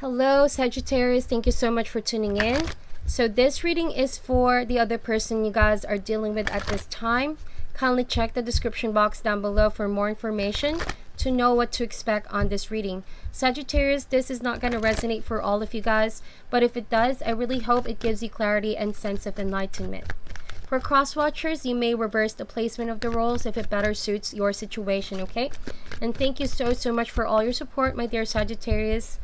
Hello, Sagittarius. Thank you so much for tuning in. So this reading is for the other person you guys are dealing with at this time. Kindly check the description box down below for more information to know what to expect on this reading. Sagittarius, this is not going to resonate for all of you guys, but if it does, I really hope it gives you clarity and sense of enlightenment. For cross watchers, you may reverse the placement of the roles if it better suits your situation, okay? And thank you so much for all your support, my dear Sagittarius.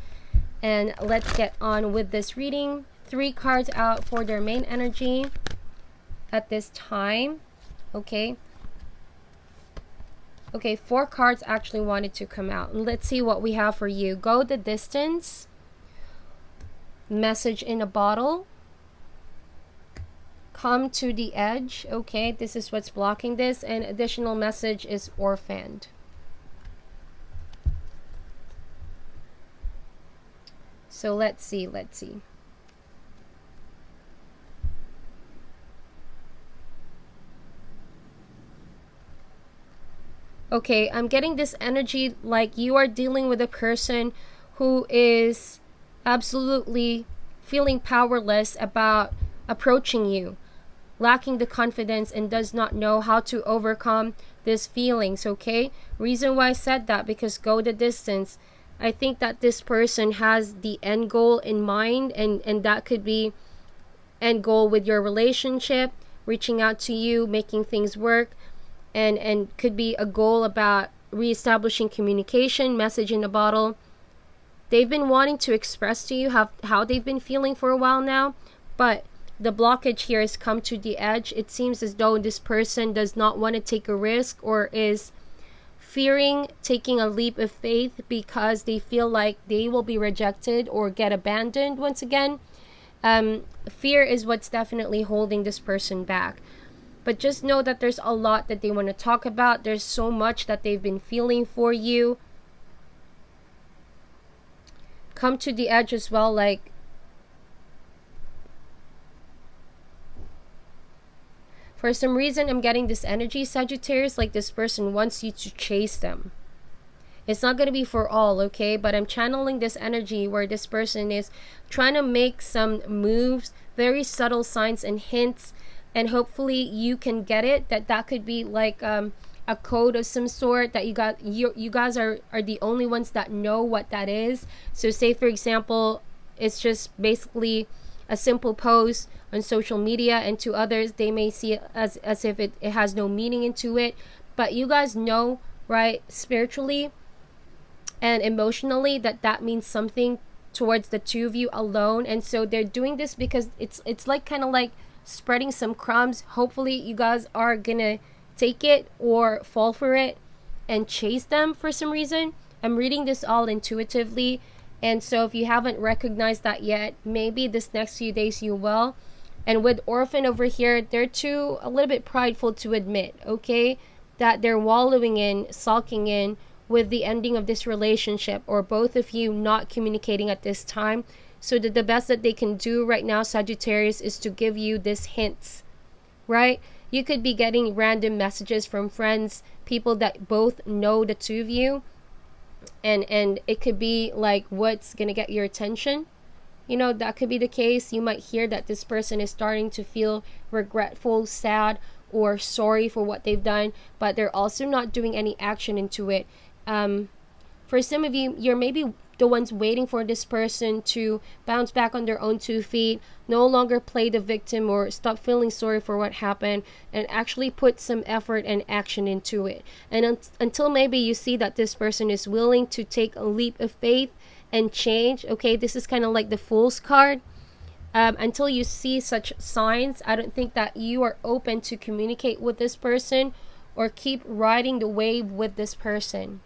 And let's get on with this reading. 3 cards out for their main energy at this time. Okay. Okay, 4 cards actually wanted to come out. Let's see what we have for you. Go the distance. Message in a bottle. Come to the edge. Okay, this is what's blocking this. And additional message is orphaned. So let's see. Okay, I'm getting this energy like you are dealing with a person who is absolutely feeling powerless about approaching you, lacking the confidence, and does not know how to overcome these feelings, okay? Reason why I said that, because go the distance. I think that this person has the end goal in mind, and that could be end goal with your relationship, reaching out to you, making things work, and could be a goal about reestablishing communication, message in a bottle. They've been wanting to express to you how they've been feeling for a while now, but the blockage here has come to the edge. It seems as though this person does not want to take a risk, or is fearing taking a leap of faith because they feel like they will be rejected or get abandoned once again. Fear is what's definitely holding this person back. But just know that there's a lot that they want to talk about. There's so much that they've been feeling for you. Come to the edge as well, like for some reason, I'm getting this energy, Sagittarius, like this person wants you to chase them. It's not going to be for all, okay? But I'm channeling this energy where this person is trying to make some moves, very subtle signs and hints, and hopefully you can get it. That could be like a code of some sort that you guys are the only ones that know what that is. So say, for example, it's just basically a simple post on social media, and to others they may see it as if it has no meaning into it, but you guys know, right, spiritually and emotionally, that means something towards the two of you alone. And so they're doing this because it's like kind of like spreading some crumbs. Hopefully you guys are gonna take it or fall for it and chase them for some reason. I'm reading this all intuitively, and so if you haven't recognized that yet, maybe this next few days you will. And with orphan over here, they're too a little bit prideful to admit, okay, that they're wallowing in, sulking in with the ending of this relationship, or both of you not communicating at this time. So that the best that they can do right now, Sagittarius, is to give you these hints, right? You could be getting random messages from friends, people that both know the two of you, and it could be like what's gonna get your attention. You know, that could be the case. You might hear that this person is starting to feel regretful, sad, or sorry for what they've done, but they're also not doing any action into it. For some of you, you're maybe the ones waiting for this person to bounce back on their own 2 feet, no longer play the victim or stop feeling sorry for what happened, and actually put some effort and action into it. And until maybe you see that this person is willing to take a leap of faith and change, okay, this is kind of like the Fool's card. Until you see such signs, I don't think that you are open to communicate with this person or keep riding the wave with this person.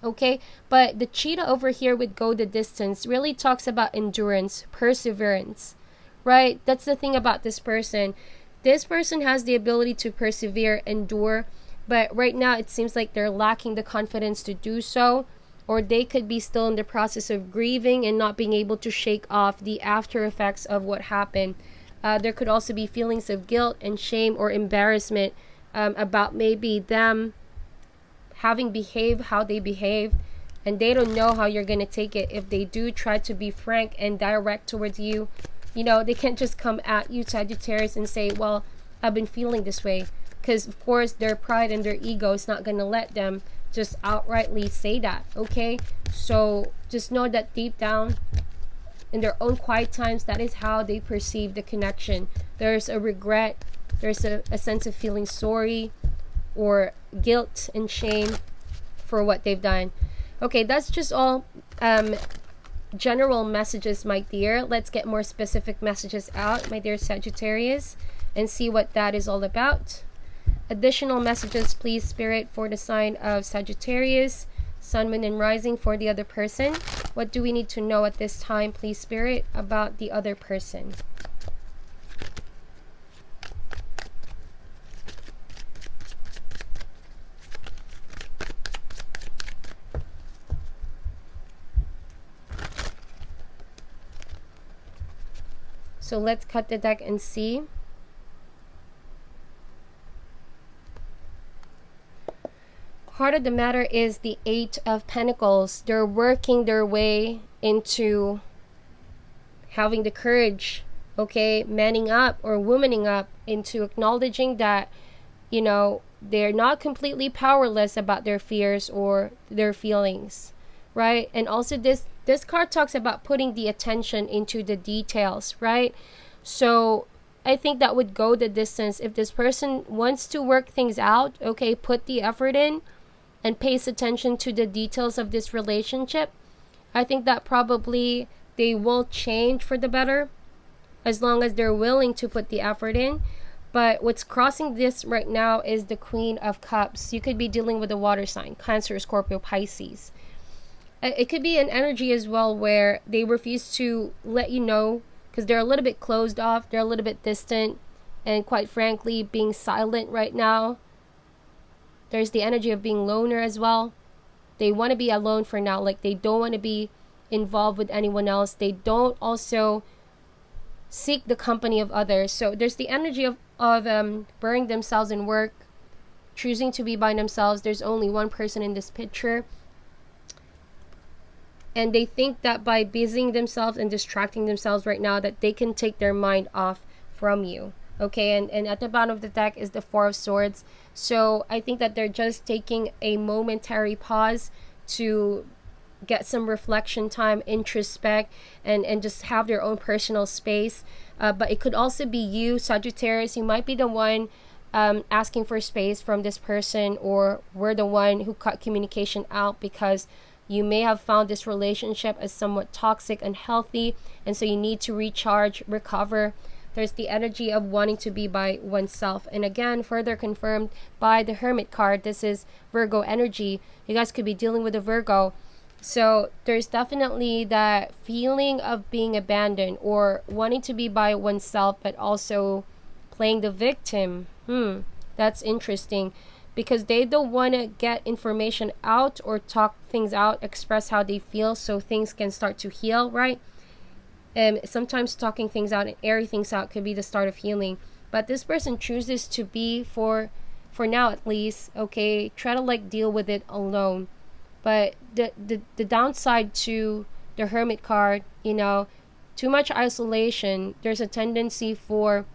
Okay, but the cheetah over here with go the distance really talks about endurance, perseverance, right? That's the thing about this person. This person has the ability to persevere, endure, but right now it seems like they're lacking the confidence to do so, or they could be still in the process of grieving and not being able to shake off the after effects of what happened. There could also be feelings of guilt and shame or embarrassment about maybe them having behaved how they behave and they don't know how you're going to take it. If they do try to be frank and direct towards you, you know, they can't just come at you, Sagittarius, and say, well, I've been feeling this way. Because, of course, their pride and their ego is not going to let them just outrightly say that, okay? So just know that deep down, in their own quiet times, that is how they perceive the connection. There's a regret, there's a sense of feeling sorry or guilt and shame for what they've done. Okay, that's just all general messages, my dear. Let's get more specific messages out, my dear Sagittarius, and see what that is all about. Additional messages, please, Spirit, for the sign of Sagittarius, Sun, Moon, and Rising for the other person. What do we need to know at this time, please, Spirit, about the other person? So let's cut the deck and see. Heart of the matter is the Eight of Pentacles. They're working their way into having the courage, okay, manning up or womaning up into acknowledging that, you know, they're not completely powerless about their fears or their feelings, right? And also this card talks about putting the attention into the details, right? So I think that would go the distance. If this person wants to work things out, okay, put the effort in and pays attention to the details of this relationship, I think that probably they will change for the better as long as they're willing to put the effort in. But what's crossing this right now is the Queen of Cups. You could be dealing with a water sign, Cancer, Scorpio, Pisces. It could be an energy as well where they refuse to let you know because they're a little bit closed off, they're a little bit distant, and quite frankly, being silent right now. There's the energy of being loner as well. They want to be alone for now. Like, they don't want to be involved with anyone else. They don't also seek the company of others. So there's the energy of burying themselves in work, choosing to be by themselves. There's only one person in this picture. And they think that by busying themselves and distracting themselves right now, that they can take their mind off from you. Okay, and at the bottom of the deck is the Four of Swords. So I think that they're just taking a momentary pause to get some reflection time, introspect, and just have their own personal space. But it could also be you, Sagittarius. You might be the one asking for space from this person, or we're the one who cut communication out because you may have found this relationship as somewhat toxic, unhealthy, and so you need to recharge, recover. There's the energy of wanting to be by oneself. And again, further confirmed by the Hermit card, this is Virgo energy. You guys could be dealing with a Virgo. So there's definitely that feeling of being abandoned or wanting to be by oneself, but also playing the victim. That's interesting, because they don't want to get information out or talk things out, express how they feel so things can start to heal, right? And sometimes talking things out and airing things out could be the start of healing. But this person chooses to be, for now at least, okay, try to like deal with it alone. But the downside to the Hermit card, you know, too much isolation, there's a tendency for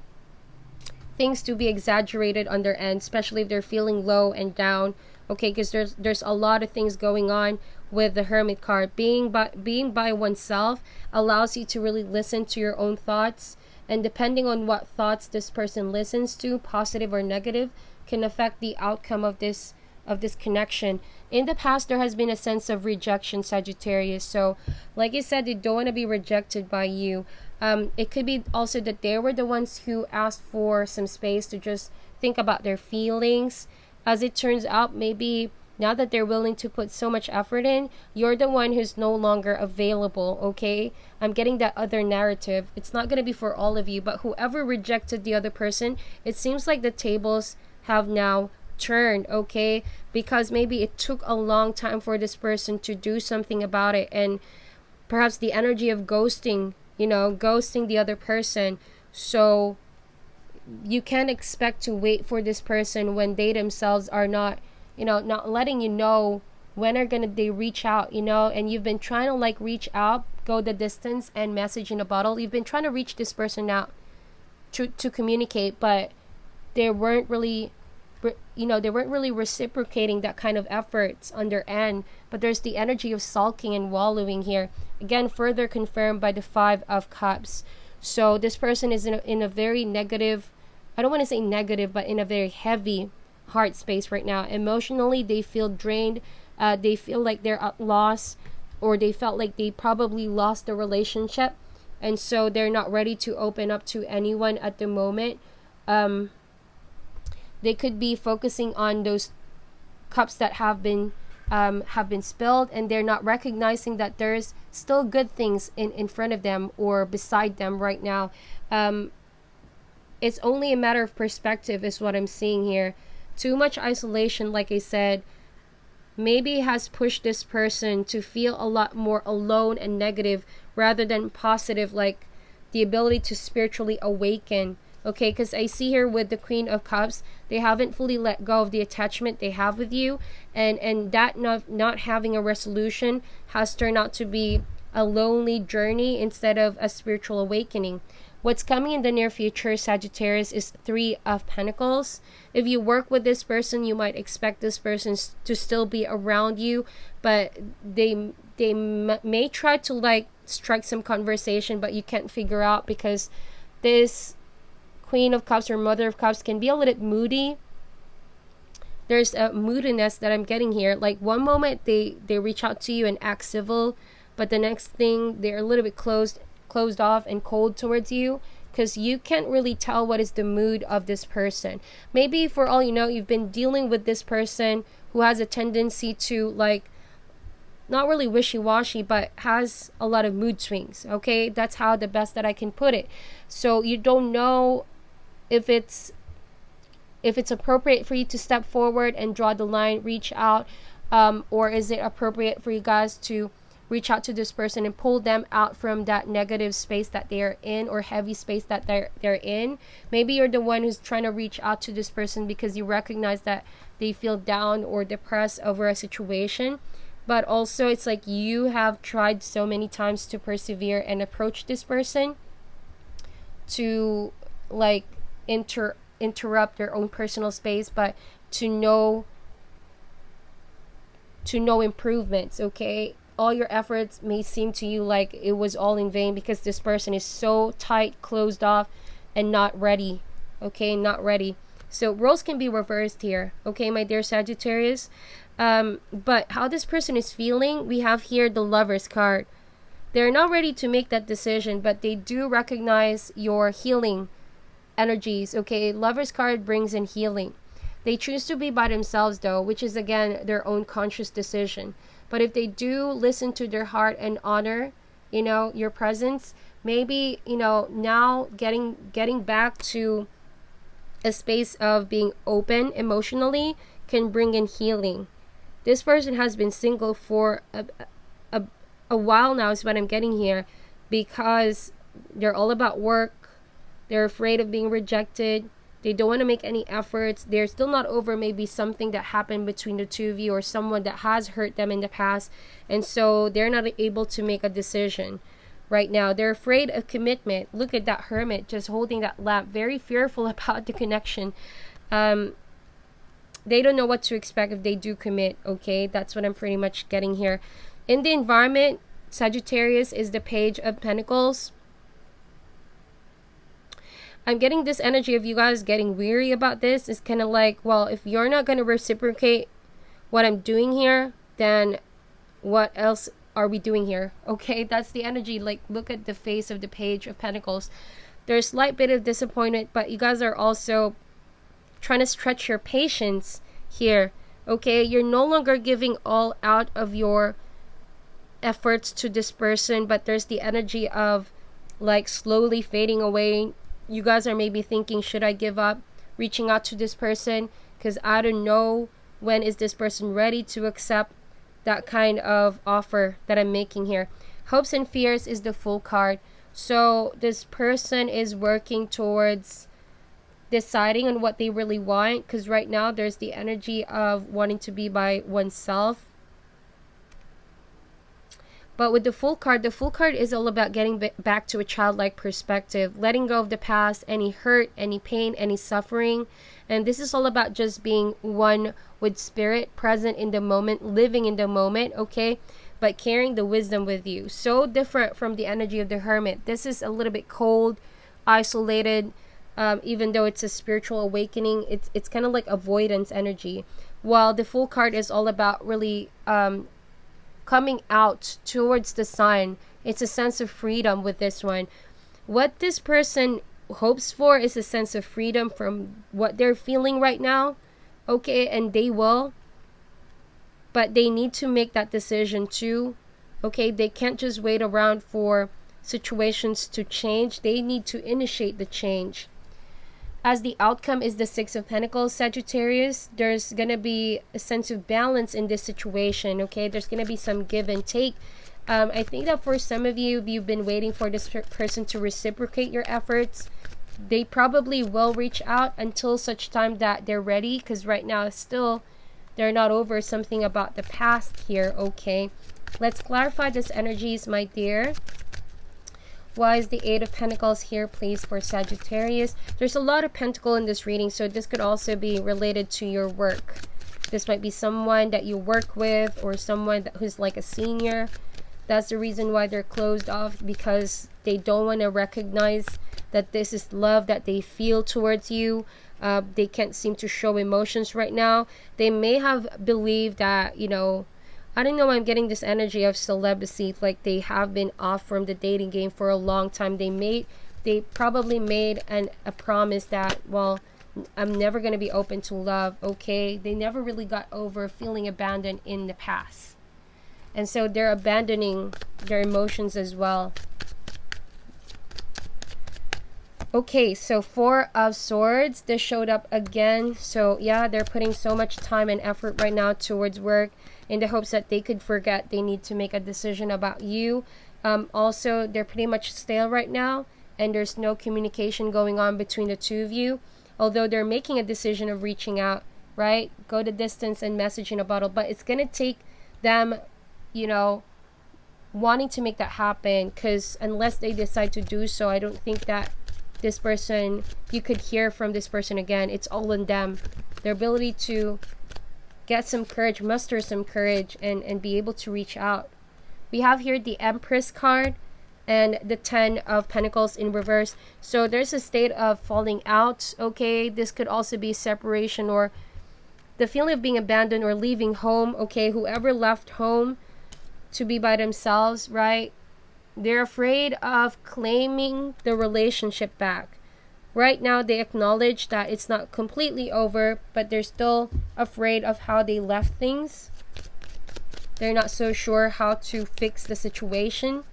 things to be exaggerated on their end, especially if they're feeling low and down, okay, because there's a lot of things going on with the Hermit card. Being by oneself allows you to really listen to your own thoughts, and depending on what thoughts this person listens to, positive or negative, can affect the outcome of this connection. In the past, there has been a sense of rejection, Sagittarius. So like I said, they don't want to be rejected by you. It could be also that they were the ones who asked for some space to just think about their feelings. As it turns out, maybe now that they're willing to put so much effort in, you're the one who's no longer available, okay? I'm getting that other narrative. It's not going to be for all of you, but whoever rejected the other person, it seems like the tables have now turned, okay? Because maybe it took a long time for this person to do something about it, and perhaps the energy of ghosting, ghosting the other person. So you can't expect to wait for this person when they themselves are not, not letting you know When are gonna they reach out, you know? And you've been trying to like reach out, go the distance and message in a bottle. You've been trying to reach this person out to communicate, but they weren't really, they weren't really reciprocating that kind of efforts on their end. But there's the energy of sulking and wallowing here, again further confirmed by the 5 of Cups. So this person is in a very negative, I don't want to say negative, but in a very heavy heart space right now. Emotionally, they feel drained. They feel like they're at loss, or they felt like they probably lost the relationship, and so they're not ready to open up to anyone at the moment. They could be focusing on those cups that have been spilled, and they're not recognizing that there's still good things in front of them or beside them right now. It's only a matter of perspective is what I'm seeing here. Too much isolation, like I said, maybe has pushed this person to feel a lot more alone and negative rather than positive, like the ability to spiritually awaken. Okay, because I see here with the Queen of Cups, they haven't fully let go of the attachment they have with you, and that not having a resolution has turned out to be a lonely journey instead of a spiritual awakening. What's coming in the near future, Sagittarius, is 3 of Pentacles. If you work with this person, you might expect this person to still be around you, but they may try to like strike some conversation, but you can't figure out, because this Queen of Cups or Mother of Cups can be a little bit moody. There's a moodiness that I'm getting here. Like one moment they reach out to you and act civil, but the next thing they're a little bit closed off and cold towards you, because you can't really tell what is the mood of this person. Maybe for all you know, you've been dealing with this person who has a tendency to like not really wishy-washy, but has a lot of mood swings. Okay, that's how the best that I can put it. So you don't know if it's appropriate for you to step forward and draw the line, reach out, or is it appropriate for you guys to reach out to this person and pull them out from that negative space that they're in, or heavy space that they're in. Maybe you're the one who's trying to reach out to this person because you recognize that they feel down or depressed over a situation. But also it's like you have tried so many times to persevere and approach this person to like interrupt their own personal space, but to know improvements. Okay, all your efforts may seem to you like it was all in vain because this person is so tight, closed off, and not ready. Okay, not ready. So roles can be reversed here. Okay, my dear Sagittarius. But how this person is feeling, we have here the Lover's card. They're not ready to make that decision, but they do recognize your healing energies. Okay, Lover's card brings in healing. They choose to be by themselves though, which is again their own conscious decision. But if they do listen to their heart and honor, your presence, maybe, now getting back to a space of being open emotionally can bring in healing. This person has been single for a while now is what I'm getting here, because they're all about work. They're afraid of being rejected. They don't want to make any efforts. They're still not over maybe something that happened between the two of you, or someone that has hurt them in the past. And so they're not able to make a decision right now. They're afraid of commitment. Look at that Hermit just holding that lamp, very fearful about the connection. They don't know what to expect if they do commit. Okay, that's what I'm pretty much getting here. In the environment, Sagittarius is the Page of Pentacles. I'm getting this energy of you guys getting weary about this. It's kind of like, well, if you're not going to reciprocate what I'm doing here, then what else are we doing here? Okay, that's the energy. Like, look at the face of the Page of Pentacles. There's a slight bit of disappointment, but you guys are also trying to stretch your patience here. Okay, you're no longer giving all out of your efforts to this person, but there's the energy of like slowly fading away. You guys are maybe thinking, should I give up reaching out to this person? Because I don't know when is this person ready to accept that kind of offer that I'm making here. Hopes and fears is the Fool card. So this person is working towards deciding on what they really want, because right now there's the energy of wanting to be by oneself. But with the Fool card is all about getting back to a childlike perspective, letting go of the past, any hurt, any pain, any suffering. And this is all about just being one with spirit, present in the moment, living in the moment, okay? But carrying the wisdom with you. So different from the energy of the Hermit. This is a little bit cold, isolated, even though it's a spiritual awakening. It's kind of like avoidance energy. While the Fool card is all about really coming out towards the sun. It's a sense of freedom with this one. What this person hopes for is a sense of freedom from what they're feeling right now, okay? And they will, but they need to make that decision too, okay? They can't just wait around for situations to change. They need to initiate the change. As the outcome is the Six of Pentacles, Sagittarius, there's going to be a sense of balance in this situation, okay? There's going to be some give and take. I think that for some of you, if you've been waiting for this person to reciprocate your efforts, they probably will reach out until such time that they're ready, because right now still they're not over something about the past here, okay? Let's clarify this energies, my dear. Why is the Eight of Pentacles here, please, for Sagittarius? There's a lot of pentacle in this reading, so this could also be related to your work. This might be someone that you work with or someone who's like a senior. That's the reason why they're closed off, because they don't want to recognize that this is love that they feel towards you. They can't seem to show emotions right now. They may have believed that, you know, I don't know why I'm getting this energy of celibacy, like they have been off from the dating game for a long time. They probably made a promise that, well, I'm never going to be open to love, okay? They never really got over feeling abandoned in the past. And so they're abandoning their emotions as well. Okay, so Four of Swords, this showed up again. So yeah, they're putting so much time and effort right now towards work in the hopes that they could forget they need to make a decision about you. Also, they're pretty much stale right now, and there's no communication going on between the two of you. Although they're making a decision of reaching out, right? Go the distance and message in a bottle. But it's going to take them, you know, wanting to make that happen, because unless they decide to do so, I don't think that this person, you could hear from this person again. It's all in them. Their ability to get some courage, muster some courage, and be able to reach out. We have here the Empress card and the Ten of Pentacles in reverse. So there's a state of falling out, okay? This could also be separation or the feeling of being abandoned or leaving home, okay? Whoever left home to be by themselves, right? They're afraid of claiming the relationship back. Right now, they acknowledge that it's not completely over, but they're still afraid of how they left things. They're not so sure how to fix the situation.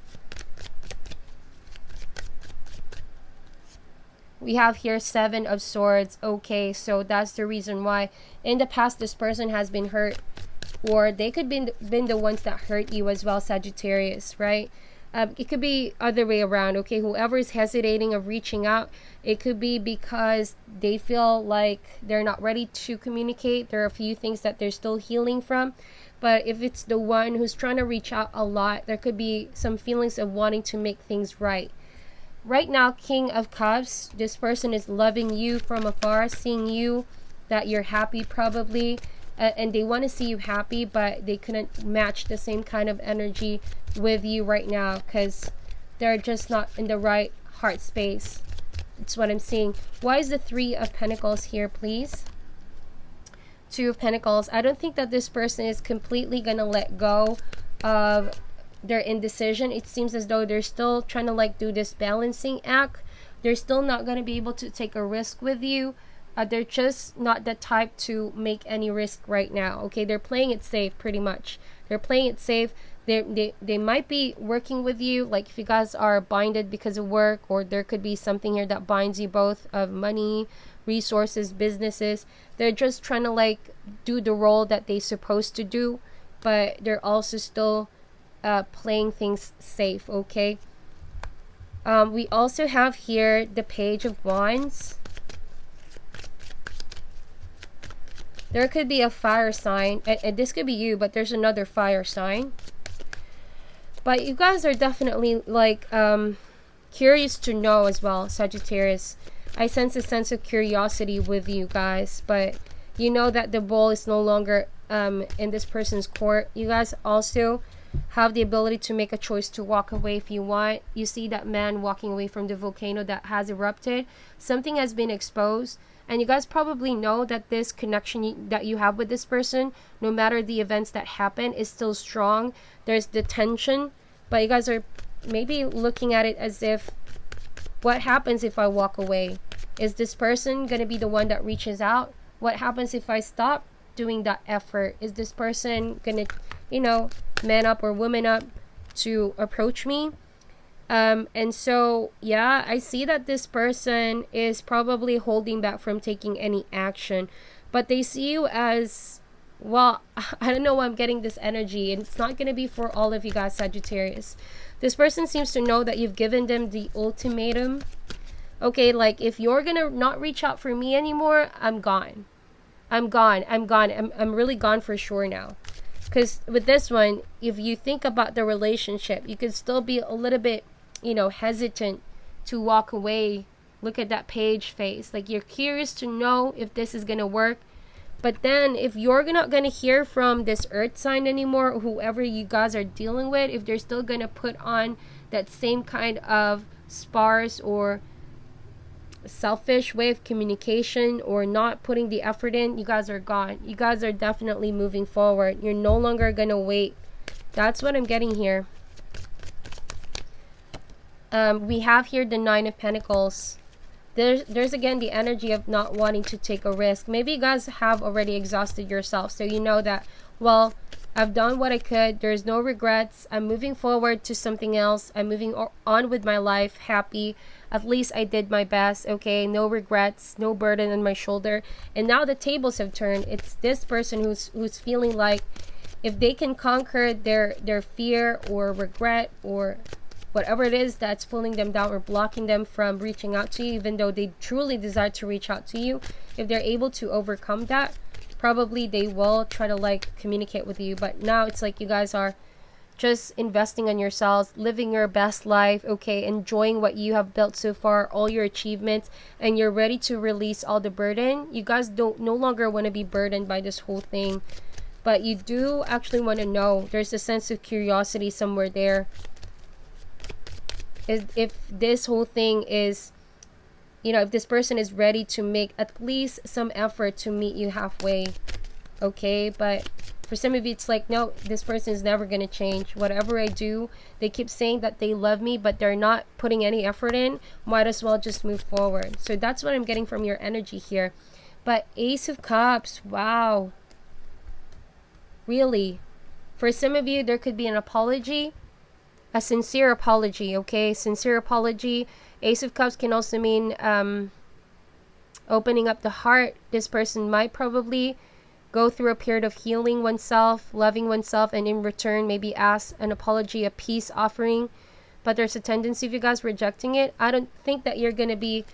We have here Seven of Swords. Okay, so that's the reason why in the past this person has been hurt, or they could been the ones that hurt you as well, Sagittarius, right? It could be other way around, okay? Whoever is hesitating of reaching out, it could be because they feel like they're not ready to communicate. There are a few things that they're still healing from. But if it's the one who's trying to reach out a lot, there could be some feelings of wanting to make things right. Right now, King of Cups, this person is loving you from afar, seeing you, that you're happy probably, and they want to see you happy, but they couldn't match the same kind of energy with you right now because they're just not in the right heart space. That's what I'm seeing. Why is the Three of Pentacles here, please? Two of Pentacles. I don't think that this person is completely gonna let go of their indecision. It seems as though they're still trying to like do this balancing act. They're still not going to be able to take a risk with you. They're just not the type to make any risk right now. Okay, they're playing it safe pretty much. They're playing it safe. They might be working with you, like if you guys are binded because of work, or there could be something here that binds you both of money, resources, businesses. They're just trying to like do the role that they're supposed to do, but they're also still playing things safe, okay? We also have here the Page of Wands. There could be a fire sign, and this could be you, but there's another fire sign. But you guys are definitely like curious to know as well, Sagittarius. I sense a sense of curiosity with you guys, but you know that the ball is no longer in this person's court. You guys also have the ability to make a choice to walk away if you want. You see that man walking away from the volcano that has erupted. Something has been exposed, and you guys probably know that this connection that you have with this person, no matter the events that happen, is still strong. There's the tension, but you guys are maybe looking at it as if, what happens if I walk away? Is this person going to be the one that reaches out? What happens if I stop doing that effort? Is this person going to, you know, man up or woman up to approach me? And so, yeah, I see that this person is probably holding back from taking any action, but they see you as, well, I don't know why I'm getting this energy, and it's not going to be for all of you guys, Sagittarius. This person seems to know that you've given them the ultimatum. Okay, like, if you're going to not reach out for me anymore, I'm gone. I'm gone. I'm really gone for sure now. Because with this one, if you think about the relationship, you could still be a little bit, you know, hesitant to walk away. Look at that page face. Like, you're curious to know if this is going to work. But then if you're not going to hear from this earth sign anymore, or whoever you guys are dealing with, if they're still going to put on that same kind of sparse or selfish way of communication or not putting the effort in, you guys are gone. You guys are definitely moving forward. You're no longer going to wait. That's what I'm getting here. We have here the Nine of Pentacles. There's again the energy of not wanting to take a risk. Maybe you guys have already exhausted yourself, so you know that, well, I've done what I could. There's no regrets. I'm moving forward to something else. I'm moving on with my life, happy. At least I did my best, okay? No regrets, no burden on my shoulder. And now the tables have turned. It's this person who's feeling like if they can conquer their fear or regret or whatever it is that's pulling them down or blocking them from reaching out to you, even though they truly desire to reach out to you, if they're able to overcome that, probably they will try to like communicate with you. But now it's like you guys are just investing on yourselves, living your best life, okay, enjoying what you have built so far, all your achievements, and you're ready to release all the burden. You guys don't no longer want to be burdened by this whole thing, but you do actually want to know. There's a sense of curiosity somewhere there. If this whole thing is, you know, if this person is ready to make at least some effort to meet you halfway, okay? But for some of you, it's like, no, this person is never going to change. Whatever I do, they keep saying that they love me, but they're not putting any effort in. Might as well just move forward. So that's what I'm getting from your energy here. But Ace of Cups, wow. Really? For some of you, there could be an apology. A sincere apology, okay? Sincere apology. Ace of Cups can also mean opening up the heart. This person might probably go through a period of healing oneself, loving oneself, and in return maybe ask an apology, a peace offering. But there's a tendency of you guys rejecting it. I don't think that you're going to be,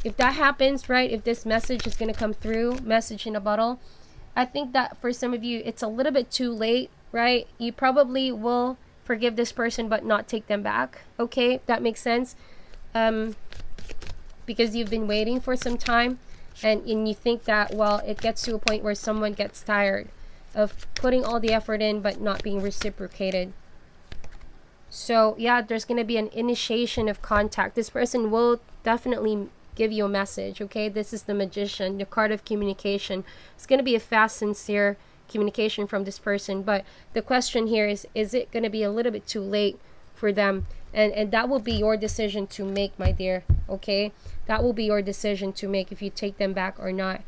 if that happens, right, if this message is going to come through, message in a bottle, I think that for some of you, it's a little bit too late, right? You probably will forgive this person but not take them back, okay? If that makes sense. Because you've been waiting for some time, and you think that, well, it gets to a point where someone gets tired of putting all the effort in but not being reciprocated. So yeah, there's going to be an initiation of contact. This person will definitely give you a message, okay? This is the Magician, the card of communication. It's going to be a fast, sincere communication from this person, but the question here is it going to be a little bit too late for them? And that will be your decision to make, my dear, okay? That will be your decision to make, if you take them back or not.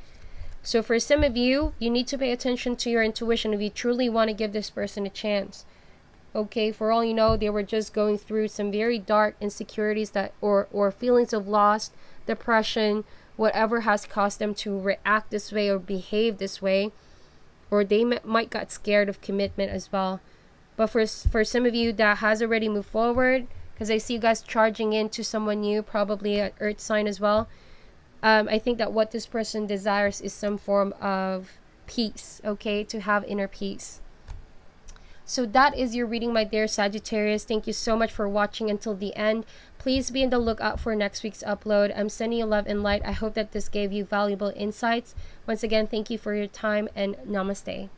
So for some of you, you need to pay attention to your intuition if you truly want to give this person a chance, okay? For all you know, they were just going through some very dark insecurities that or feelings of loss, depression, whatever has caused them to react this way or behave this way. Or they might got scared of commitment as well. But for some of you that has already moved forward, because I see you guys charging into someone new, probably an earth sign as well. I think that what this person desires is some form of peace, okay? To have inner peace. So that is your reading, my dear Sagittarius. Thank you so much for watching until the end. Please be on the lookout for next week's upload. I'm sending you love and light. I hope that this gave you valuable insights. Once again, thank you for your time, and namaste.